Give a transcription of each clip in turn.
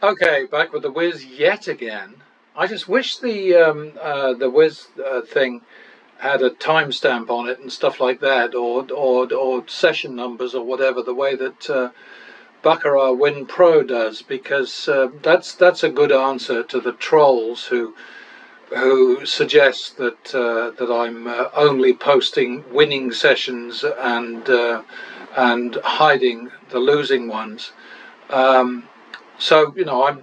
Okay, back with the Wiz yet again. I just wish the Wiz thing had a timestamp on it and stuff like that, or session numbers or whatever, the way that Baccarat Win Pro does, because that's a good answer to the trolls who suggest that I'm only posting winning sessions and hiding the losing ones. So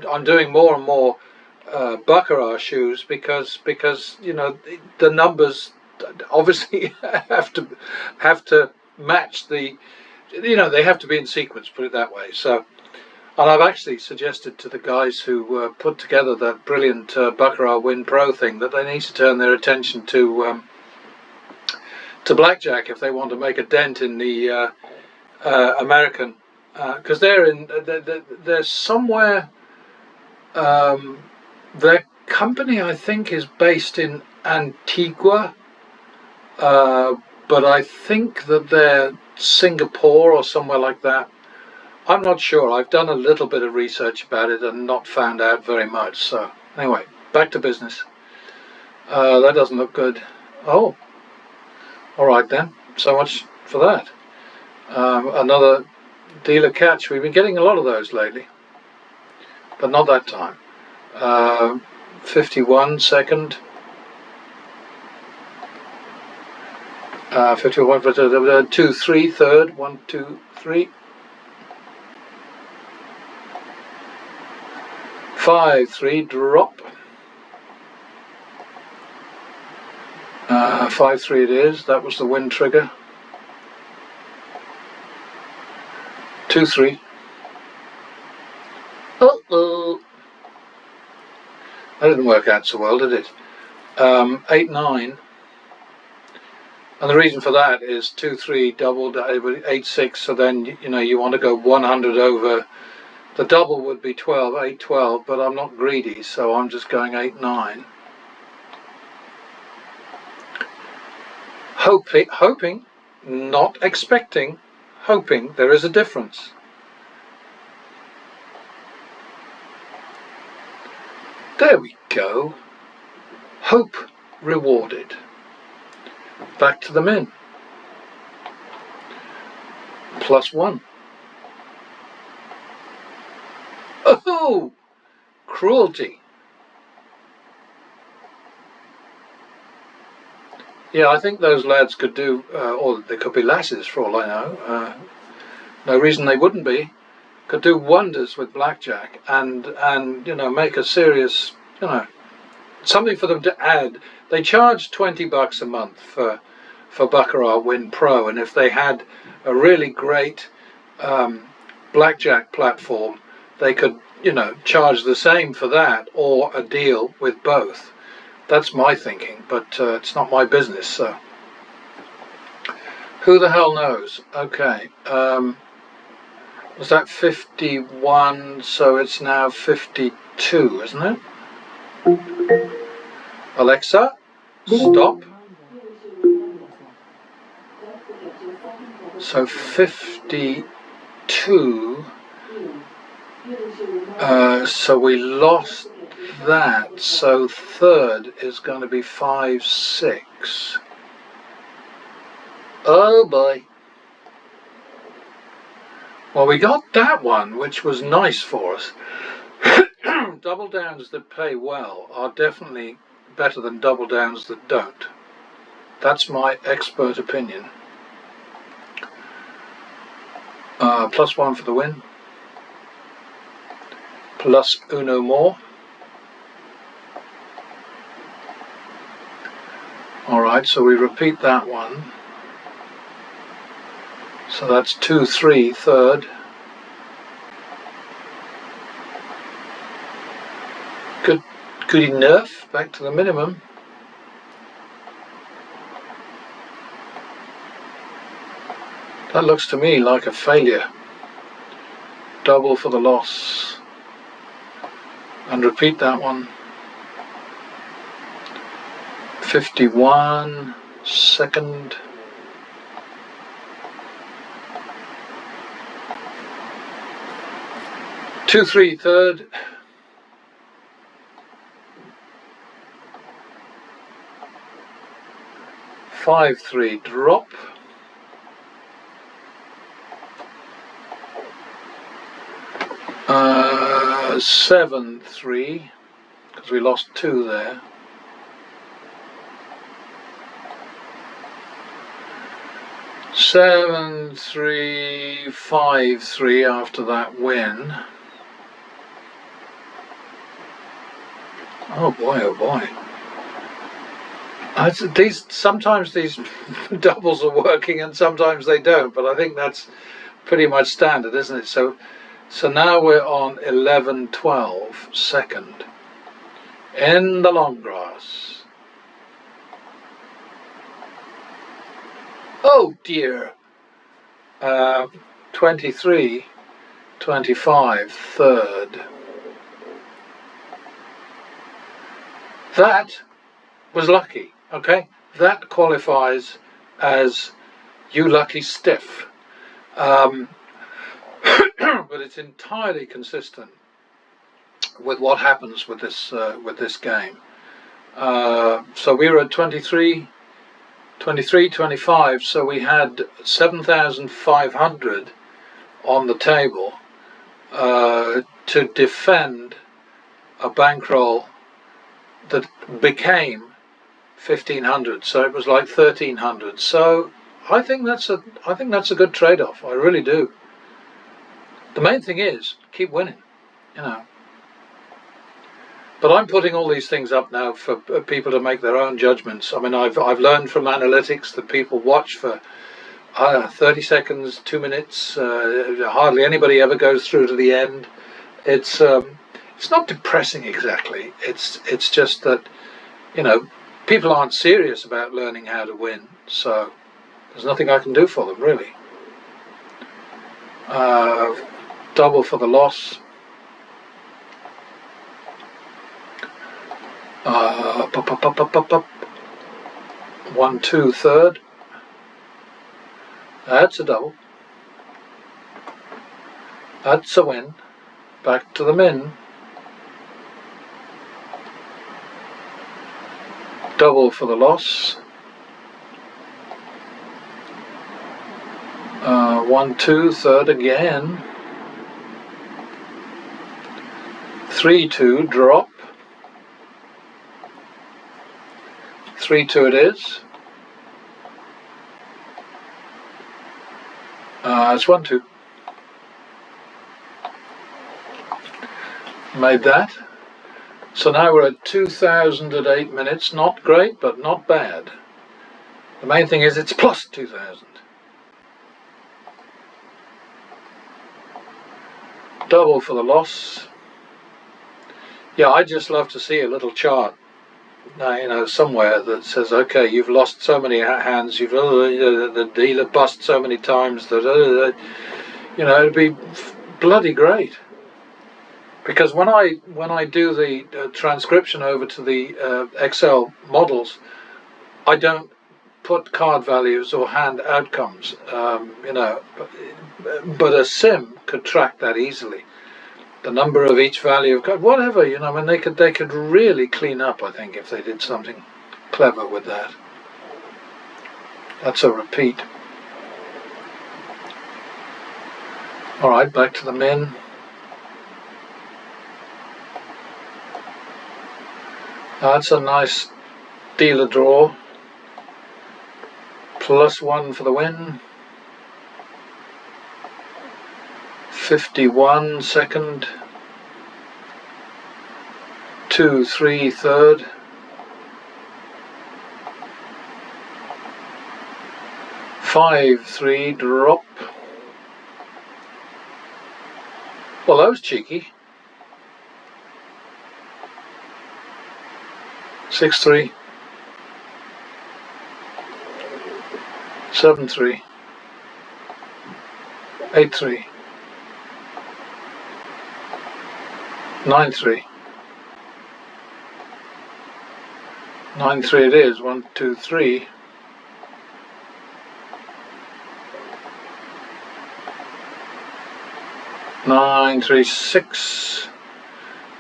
I'm doing more and more Baccarat shoes because the numbers obviously have to match they have to be in sequence, put it that way. So, and I've actually suggested to the guys who put together that brilliant Baccarat Win Pro thing that they need to turn their attention to blackjack if they want to make a dent in the American, because they're somewhere. Their company, I think, is based in Antigua, but I think that they're Singapore or somewhere like that. I'm not sure. I've done a little bit of research about it and not found out very much. So anyway, back to business. That doesn't look good. Oh, all right then. So much for that. Another dealer catch. We've been getting a lot of those lately, but not that time. 51 second. 51 for 2 3 third. 1 2 3. 5 3 drop. 5 3 it is. That was the win trigger. 2 3. Uh-oh. That didn't work out so well, did it? 8 9. And the reason for that is 2 3 doubled 8 6. So then you want to go 100 over. The double would be 12, 8 12. But I'm not greedy, so I'm just going 8 9. Hoping, not expecting, hoping there is a difference. There we go. Hope rewarded. Back to the min. +1. Oh, cruelty. Yeah, I think those lads could do, or they could be lasses for all I know. No reason they wouldn't be. Could do wonders with blackjack and make a serious, something for them to add. They charge $20 a month for Baccarat Win Pro, and if they had a really great blackjack platform, they could charge the same for that, or a deal with both. That's my thinking, but it's not my business, so who the hell knows? Okay, was that 51? So it's now 52, isn't it? Alexa, stop. So 52. So we lost that. So third is going to be 5 6. Oh boy. Well, we got that one, which was nice for us. Double downs that pay well are definitely better than double downs that don't. That's my expert opinion. +1 for the win. Plus uno more. Alright, so we repeat that one. So that's 2 3 third. Good enough. Back to the minimum. That looks to me like a failure. Double for the loss. And repeat that one. 51 second. 2-3 third. 5-3 drop. 7-3, because we lost 2 there. 7-3, 5-3 after that win. Oh boy, oh boy. Sometimes these doubles are working and sometimes they don't, but I think that's pretty much standard, isn't it? So now we're on 11-12, second, in the long grass. Oh dear. 23-25, third. That was lucky, okay? That qualifies as you lucky stiff. But it's entirely consistent with what happens with this game. So we were at 23-25, so we had 7,500 on the table to defend a bankroll that became 1,500. So it was like 1,300. So I think that's a good trade-off. I really do. The main thing is keep winning, you know. But I'm putting all these things up now for people to make their own judgments. I mean, I've learned from analytics that people watch for 30 seconds, 2 minutes. Hardly anybody ever goes through to the end. It's not depressing exactly. It's just that, you know, people aren't serious about learning how to win. So there's nothing I can do for them really. Double for the loss. 1-2 third. That's a double. That's a win. Back to the min. Double for the loss. 1-2 third again. 3-2 drop. 3-2 it is. It's 1-2. Made that. So now we're at 2,000 at 8 minutes. Not great, but not bad. The main thing is it's plus 2,000. Double for the loss. Yeah, I'd just love to see a little chart, you know, somewhere that says, okay, you've lost so many hands, you've the dealer bust so many times that you know, it'd be bloody great. Because when I do the transcription over to the Excel models, I don't put card values or hand outcomes, you know, but a sim could track that easily. The number of each value of card, whatever, you know, I mean, they could really clean up, I think, if they did something clever with that. That's a repeat. All right, back to the min. That's a nice dealer draw. +1 for the win. 51 second. 2-3 third. 5-3 drop. Well, that was cheeky. 6-3. 7-3. 8-3. 9-3. 9-3 it is. 1, 2, 3. 936.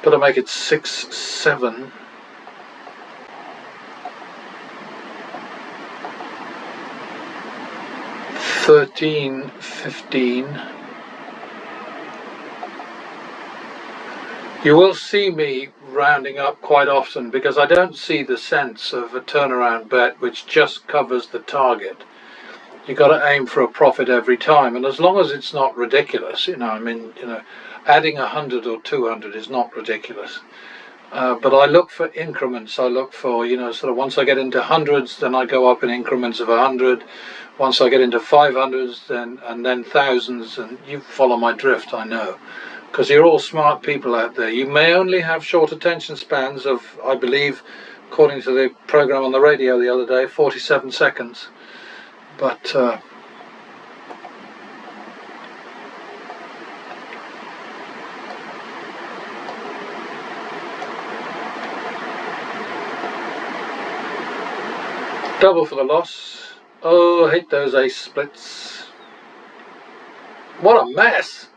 Better make it 67. 1315. You will see me rounding up quite often because I don't see the sense of a turnaround bet which just covers the target. You've got to aim for a profit every time, and as long as it's not ridiculous, I mean, adding 100 or 200 is not ridiculous. But I look for increments. I look for, sort of once I get into hundreds, then I go up in increments of 100. Once I get into 500s, and then thousands, and you follow my drift, I know. Because you're all smart people out there. You may only have short attention spans of, I believe, according to the program on the radio the other day, 47 seconds. But double for the loss. Oh, I hate those ace splits. What a mess.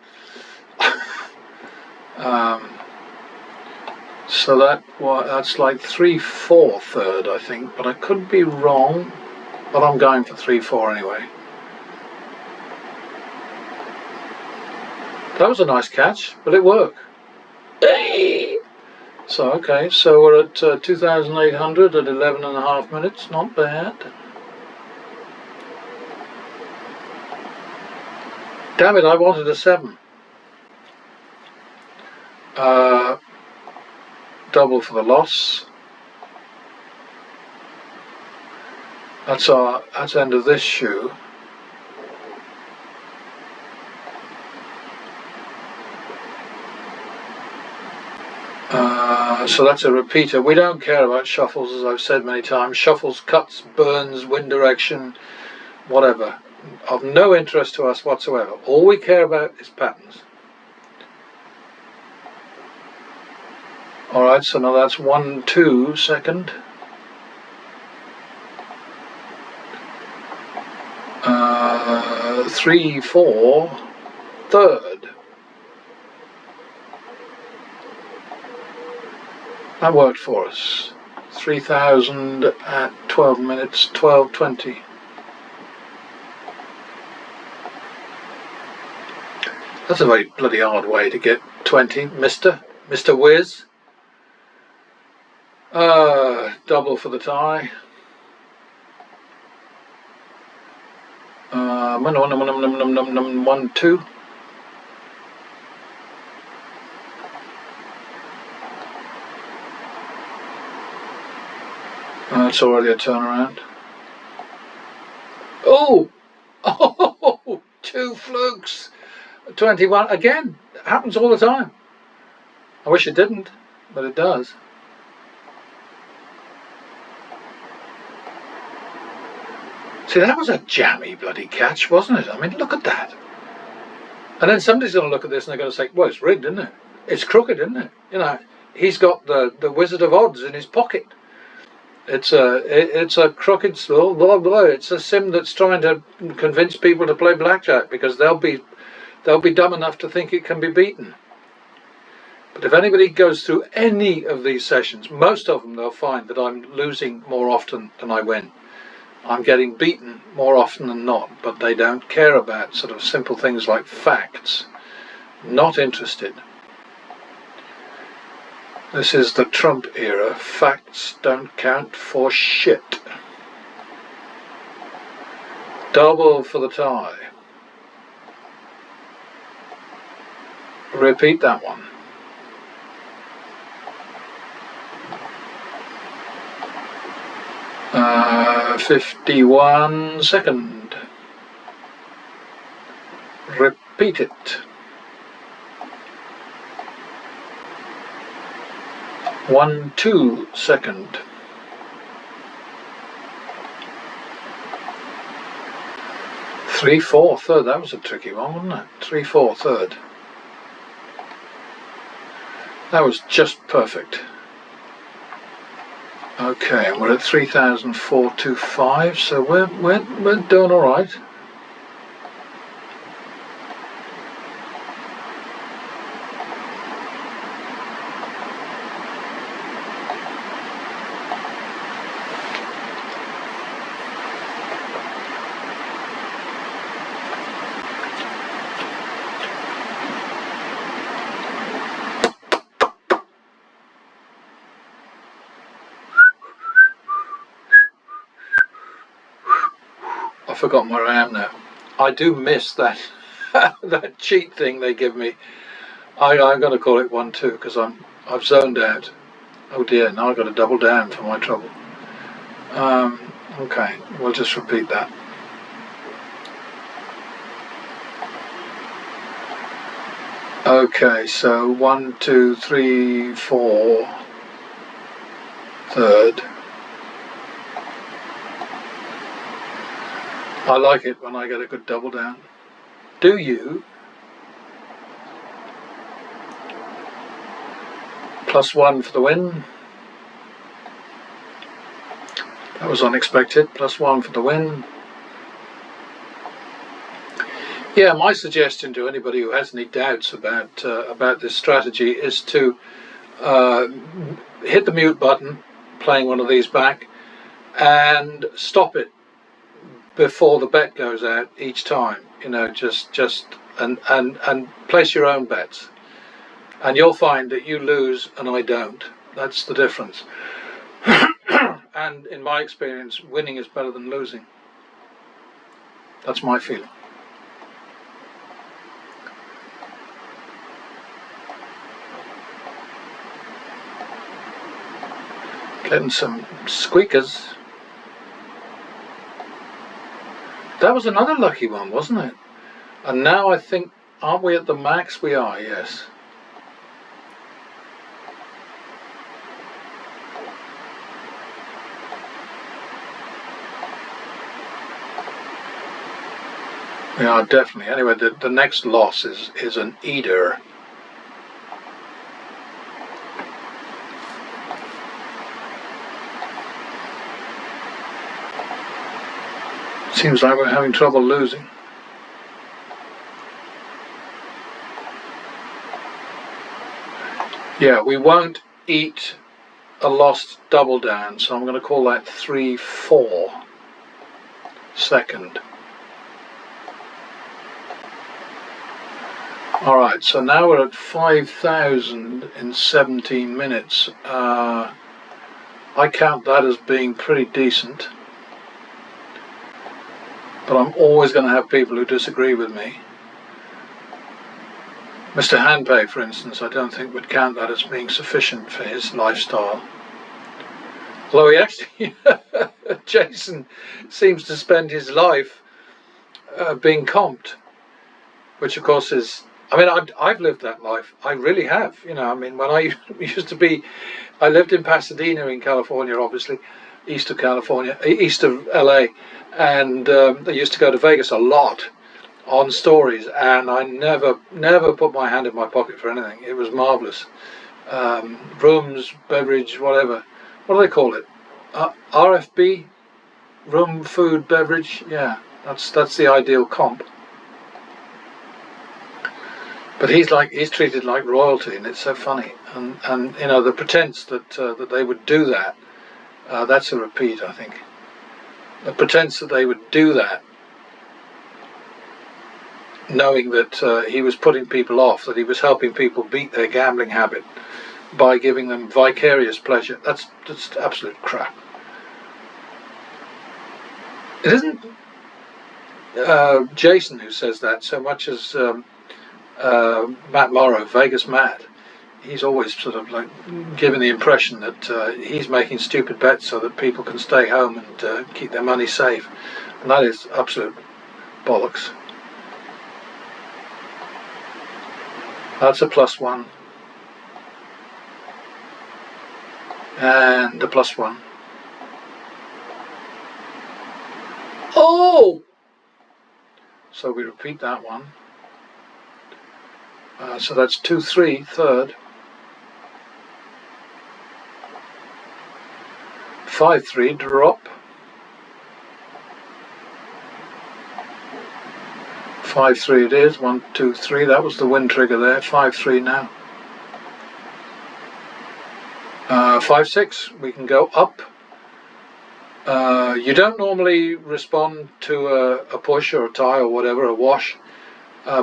So that's like 3/4 third, I think, but I could be wrong. But I'm going for 3/4 anyway. That was a nice catch, but it worked. Hey! So okay, so we're at 2,800 at 11.5 minutes. Not bad. Damn it! I wanted a 7. Double for the loss. That's end of this shoe. So that's a repeater. We don't care about shuffles, as I've said many times. Shuffles, cuts, burns, wind direction, whatever. Of no interest to us whatsoever. All we care about is patterns. Alright, so now that's 1/2 second. 3/4 third. That worked for us. 3,000 at 12 minutes, 12:20. That's a very bloody hard way to get 20, Mr. Wiz. Double for the tie. 1/2. It's already a turnaround. Oh, 2 flukes. 21 again. It happens all the time. I wish it didn't, but it does. See, that was a jammy bloody catch, wasn't it? I mean, look at that. And then somebody's going to look at this and they're going to say, well, it's rigged, isn't it? It's crooked, isn't it? He's got the Wizard of Odds in his pocket. It's a crooked, blah, blah, blah. It's a sim that's trying to convince people to play blackjack because they'll be dumb enough to think it can be beaten. But if anybody goes through any of these sessions, most of them, they'll find that I'm losing more often than I win. I'm getting beaten more often than not, but they don't care about sort of simple things like facts. Not interested. This is the Trump era. Facts don't count for shit. Double for the tie. Repeat that one. Uh, 51 second. Repeat it. 1/2 second. 3/4 third. That was a tricky one, wasn't it? 3/4 third. That was just perfect. Okay, we're at 3,425, so we're doing all right. forgotten where I am now. I do miss that that cheat thing they give me. I'm going to call it 1-2 because I've zoned out. Oh dear, now I've got to double down for my trouble. Okay, we'll just repeat that. Okay, so 1, 2, 3, 4, third. I like it when I get a good double down. Do you? +1 for the win. That was unexpected. +1 for the win. Yeah, my suggestion to anybody who has any doubts about this strategy is to hit the mute button, playing one of these back, and stop it before the bet goes out each time. You know, just and place your own bets, and you'll find that you lose and I don't. That's the difference. And in my experience, winning is better than losing. That's my feeling. Getting some squeakers. That was another lucky one, wasn't it? And now I think, aren't we at the max? We are, yes. We are definitely. Anyway, the next loss is an eater. Seems like we're having trouble losing. Yeah, we won't eat a lost double down, so I'm going to call that 3-4 second. Alright, so now we're at 5,000 in 17 minutes. I count that as being pretty decent. But I'm always going to have people who disagree with me. Mr. Handpay, for instance, I don't think would count that as being sufficient for his lifestyle. Although he actually, Jason seems to spend his life being comped, which of course is, I mean, I've lived that life. I really have. You know, I mean, when I used to be, I lived in Pasadena in California, obviously, east of California, east of LA, and I used to go to Vegas a lot on stories, and I never put my hand in my pocket for anything. It was marvelous. Rooms, beverage, whatever. What do they call it? RFB, room, food, beverage. Yeah, that's the ideal comp. But he's treated like royalty, and it's so funny. And you know, the pretense that that they would do that. That's a repeat, I think. The pretense that they would do that, knowing that he was putting people off, that he was helping people beat their gambling habit by giving them vicarious pleasure. That's absolute crap. It isn't Jason who says that so much as Matt Morrow, Vegas Matt. He's always sort of like given the impression that he's making stupid bets so that people can stay home and keep their money safe, and that is absolute bollocks. That's a +1 and a +1. Oh! So we repeat that one. So that's 2-3 third. 5-3 drop. 5-3 it is. 1, 2, 3. That was the win trigger there. 5-3 now. 5-6. We can go up. You don't normally respond to a push or a tie or whatever, a wash,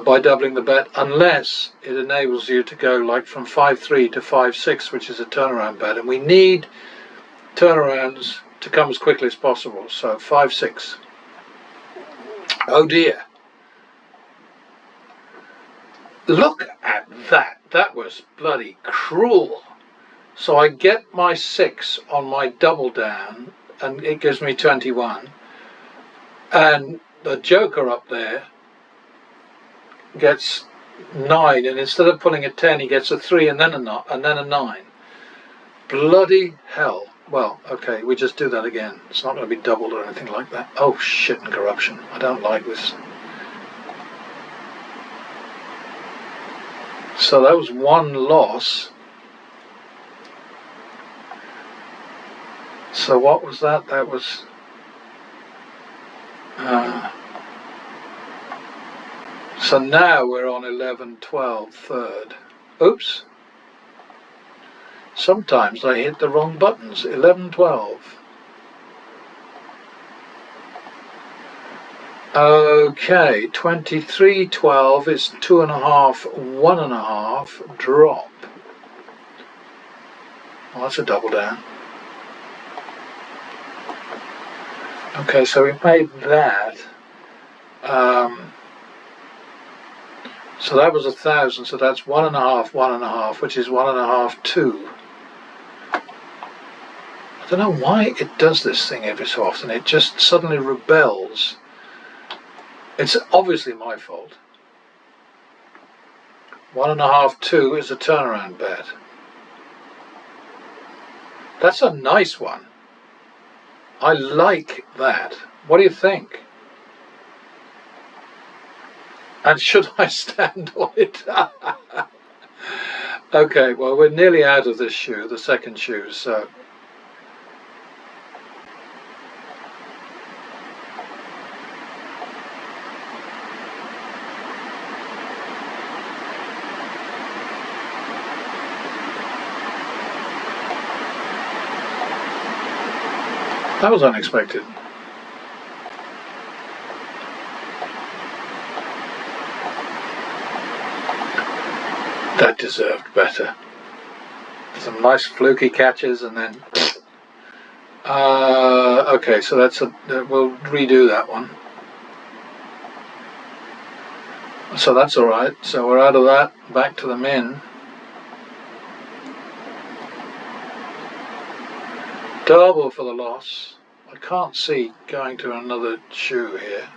by doubling the bet, unless it enables you to go like from 5-3 to 5-6, which is a turnaround bet, and we need turnarounds to come as quickly as possible. So 5-6. Oh dear. Look at that. That was bloody cruel. So I get my 6 on my double down and it gives me 21. And the joker up there gets 9, and instead of pulling a 10 he gets a 3 and then a 9. Bloody hell. Well, okay, we just do that again. It's not going to be doubled or anything like that. Oh shit and corruption. I don't like this. So that was 1 loss. So what was that? That was so now we're on 11, 12, third. Oops. Sometimes I hit the wrong buttons. 11, 12. Okay, 23, 12 is 2.5, 1.5, drop. Well, that's a double down. Okay, so we made that. So that was 1,000, so that's 1.5, 1.5, which is 1.5, 2. I don't know why it does this thing every so often. It just suddenly rebels. It's obviously my fault. 1.5, 2 is a turnaround bet. That's a nice one. I like that. What do you think? And should I stand on it? Okay, well, we're nearly out of this shoe, the second shoe, so. That was unexpected. That deserved better. Some nice fluky catches and then okay, so that's we'll redo that one. So that's alright. So we're out of that, back to the min. Double for the loss. I can't see going to another shoe here.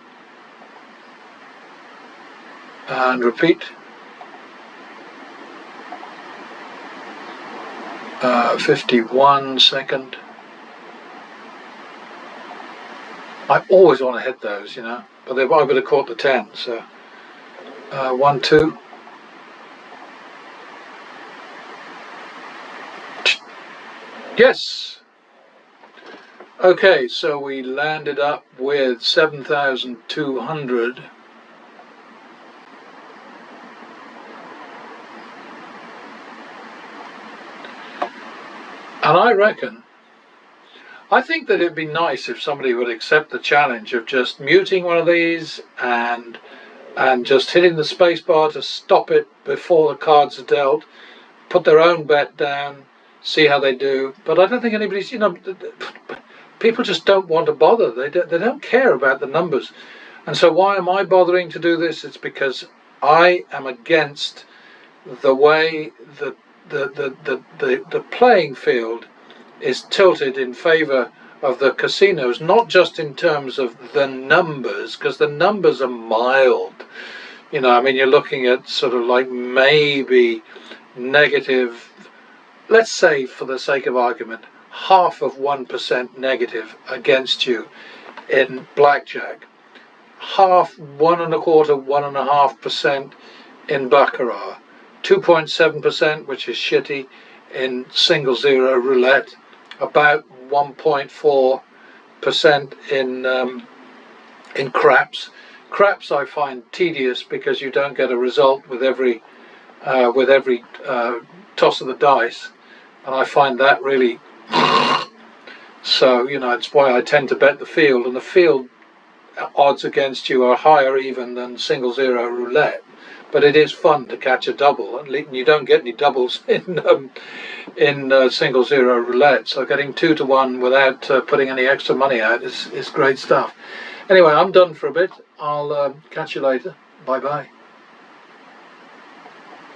And repeat. 51 second. I always want to hit those, you know, but I would have caught the 10. So 1, 2. Yes. Okay, so we landed up with 7,200. And I think that it'd be nice if somebody would accept the challenge of just muting one of these and just hitting the space bar to stop it before the cards are dealt, put their own bet down, see how they do. But I don't think anybody's, you know, people just don't want to bother. They don't care about the numbers. And so why am I bothering to do this? It's because I am against the way that the playing field is tilted in favor of the casinos, not just in terms of the numbers, because the numbers are mild. You know, I mean, you're looking at sort of like maybe negative, let's say for the sake of argument, 0.5% negative against you in blackjack, 1.25%, 1.5% in baccarat, 2.7%, which is shitty, in single zero roulette, about 1.4% in craps. Craps I find tedious because you don't get a result with every toss of the dice, and I find that really so, you know, it's why I tend to bet the field, and the field odds against you are higher even than single zero roulette, but it is fun to catch a double. And you don't get any doubles in single zero roulette, so getting 2 to 1 without putting any extra money out is great stuff. Anyway, I'm done for a bit. I'll catch you later. Bye bye.